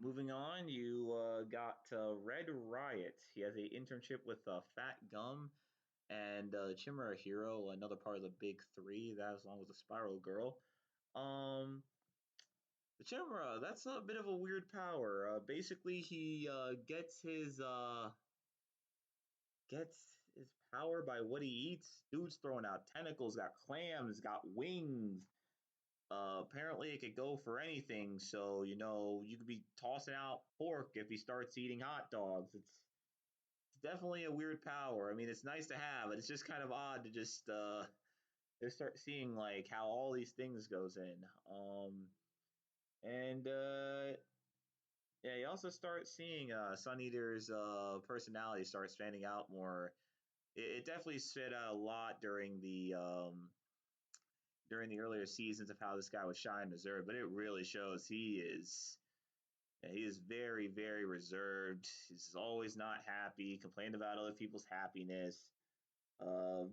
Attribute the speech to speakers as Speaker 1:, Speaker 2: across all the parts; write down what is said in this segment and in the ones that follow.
Speaker 1: Moving on, you got Red Riot. He has a internship with Fat Gum and Chimera Hero, another part of the Big Three. That along with the Spiral Girl. Um, the Chimera, that's a bit of a weird power. Basically, he gets his power by what he eats. Dude's throwing out tentacles, got clams, got wings. Apparently, it could go for anything. So you could be tossing out pork if he starts eating hot dogs. It's definitely a weird power. I mean, it's nice to have, but it's just kind of odd to just start seeing like how all these things goes in. And Yeah, you also start seeing Sun Eater's personality start standing out more. It definitely stood out a lot during the earlier seasons of how this guy would shine reserved, but it really shows he is very, very reserved. He's always not happy, complained about other people's happiness.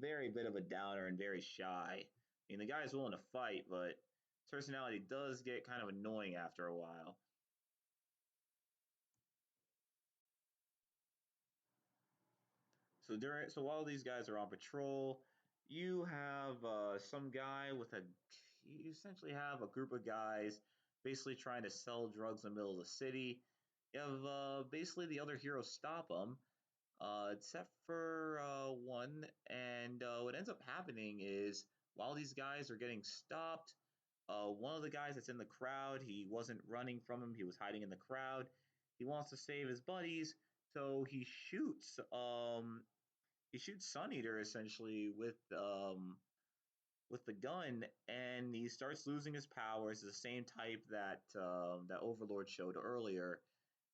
Speaker 1: Very bit of a downer and very shy. I mean, the guy's willing to fight, but his personality does get kind of annoying after a while. So while these guys are on patrol, you have some guy with a you essentially have a group of guys basically trying to sell drugs in the middle of the city. You have basically the other heroes stop them, except for one. And what ends up happening is while these guys are getting stopped, one of the guys that's in the crowd, he wasn't running from him, he was hiding in the crowd. He wants to save his buddies, so he shoots Sun Eater essentially with the gun, and he starts losing his powers. The same type that Overlord showed earlier,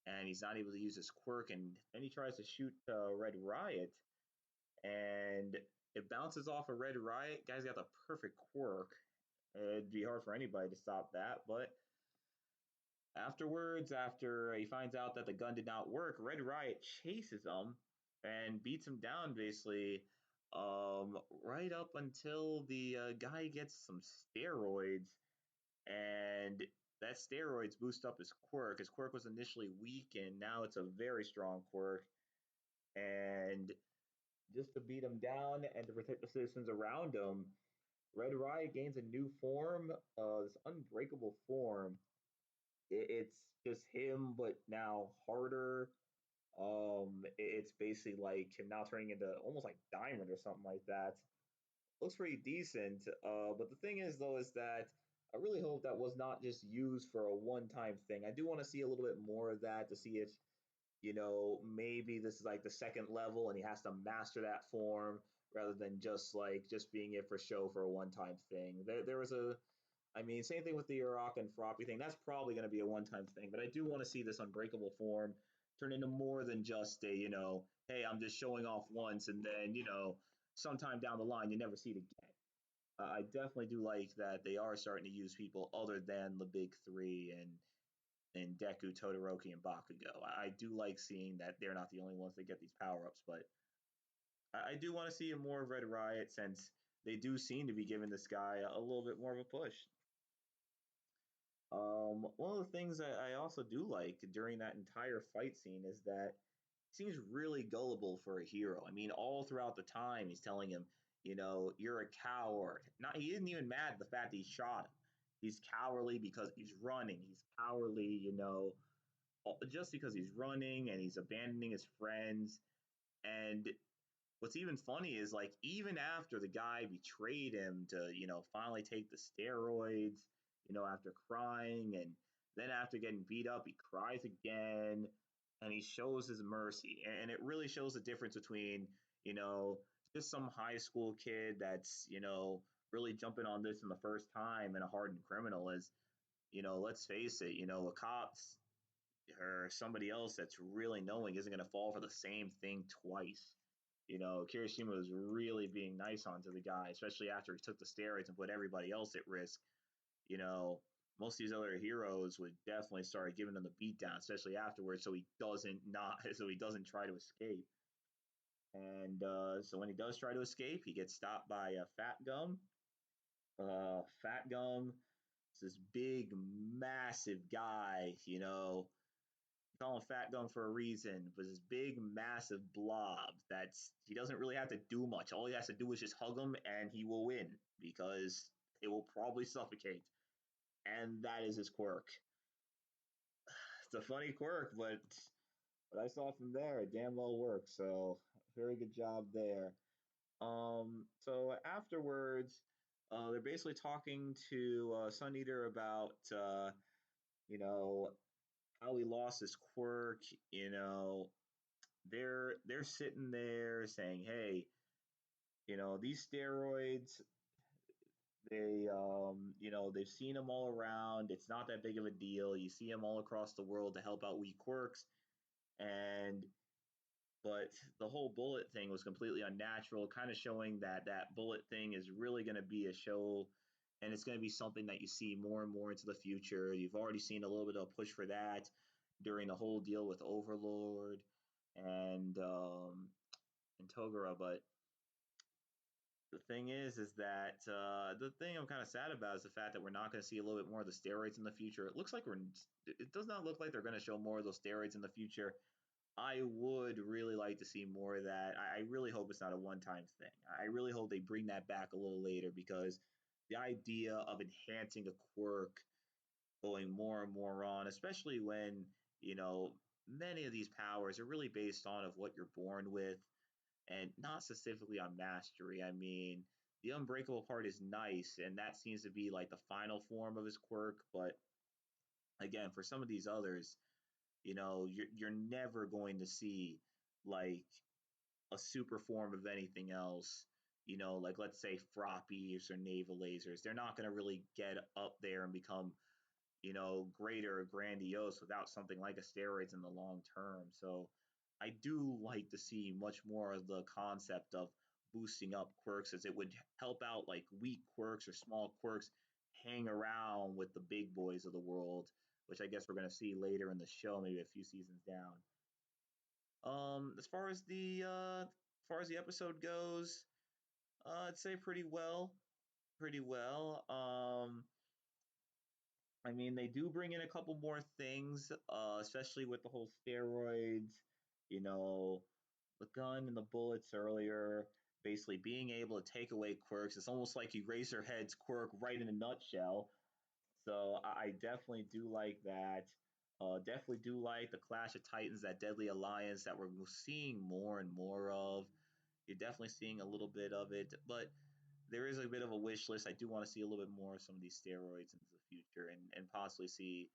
Speaker 1: and he's not able to use his quirk. And then he tries to shoot Red Riot, and it bounces off of Red Riot. Guy's got the perfect quirk. It'd be hard for anybody to stop that, but afterwards, after he finds out that the gun did not work, Red Riot chases him and beats him down basically, right up until the guy gets some steroids, and that steroids boost up his quirk. His quirk was initially weak, and now it's a very strong quirk. And just to beat him down and to protect the citizens around him, Red Riot gains a new form, this unbreakable form. It's just him, but now harder. It's basically like him now turning into almost like Diamond or something like that. Looks pretty decent. But the thing is, though, is that I really hope that was not just used for a one-time thing. I do want to see a little bit more of that to see if maybe this is like the second level and he has to master that form rather than just being it for show for a one-time thing. There was a I mean, same thing with the Iraq and Froppy thing. That's probably going to be a one-time thing, but I do want to see this unbreakable form turn into more than just hey, I'm just showing off once, and then sometime down the line you never see it again. I definitely do like that they are starting to use people other than the big three and Deku, Todoroki, and Bakugo. I do like seeing that they're not the only ones that get these power ups, but I do want to see more of Red Riot since they do seem to be giving this guy a little bit more of a push. One of the things that I also do like during that entire fight scene is that he seems really gullible for a hero. I mean, all throughout the time, he's telling him, you're a coward. Not he isn't even mad at the fact that he shot him. He's cowardly because he's running. He's cowardly, just because he's running and he's abandoning his friends. And what's even funny is like even after the guy betrayed him to finally take the steroids, after crying, and then after getting beat up he cries again, and he shows his mercy, and it really shows the difference between you know just some high school kid that's really jumping on this in the first time and a hardened criminal is, let's face it, a cop's or somebody else that's really knowing isn't going to fall for the same thing twice. Kirishima was really being nice onto the guy, especially after he took the steroids and put everybody else at risk. You know, most of these other heroes would definitely start giving him the beatdown, especially afterwards, so he doesn't try to escape. And so when he does try to escape, he gets stopped by Fat Gum. Fat Gum is this big, massive guy, call him Fat Gun for a reason, was this big, massive blob that's he doesn't really have to do much. All he has to do is just hug him and he will win because it will probably suffocate. And that is his quirk. It's a funny quirk, but what I saw from there, it damn well works. So very good job there. So afterwards, they're basically talking to Sun Eater about you know how he lost his quirk. They're sitting there saying, "Hey, these steroids, they've seen them all around. It's not that big of a deal. You see them all across the world to help out weak quirks, and but the whole bullet thing was completely unnatural, kind of showing that that bullet thing is really going to be a show, and it's going to be something that you see more and more into the future. You've already seen a little bit of a push for that during the whole deal with Overlord and and Togura, but the thing is that the thing I'm kind of sad about is the fact that we're not going to see a little bit more of the steroids in the future. It looks like it does not look like they're going to show more of those steroids in the future. I would really like to see more of that. I really hope it's not a one-time thing. I really hope they bring that back a little later because the idea of enhancing a quirk going more and more on, especially when, many of these powers are really based on of what you're born with and not specifically on mastery. I mean, the unbreakable part is nice, and that seems to be like the final form of his quirk, but again, for some of these others, you're never going to see like a super form of anything else. Like let's say Froppies or naval lasers, they're not going to really get up there and become greater or grandiose without something like a steroids in the long term. So I do like to see much more of the concept of boosting up quirks as it would help out like weak quirks or small quirks hang around with the big boys of the world, which I guess we're going to see later in the show, maybe a few seasons down. As far as the episode goes, I'd say pretty well, pretty well. I mean, they do bring in a couple more things, especially with the whole steroids, you know, the gun and the bullets earlier, basically being able to take away quirks. It's almost like Eraserhead's quirk right in a nutshell. So I definitely do like that. Definitely do like the Clash of Titans, that Deadly Alliance that we're seeing more and more of. You're definitely seeing a little bit of it, but there is a bit of a wish list. I do want to see a little bit more of some of these steroids into the future and possibly see,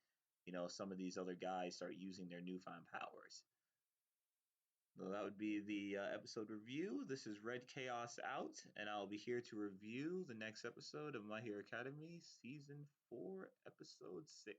Speaker 1: some of these other guys start using their newfound powers. So that would be the episode review. This is Red Chaos out, and I'll be here to review the next episode of My Hero Academy, Season 4, Episode 6.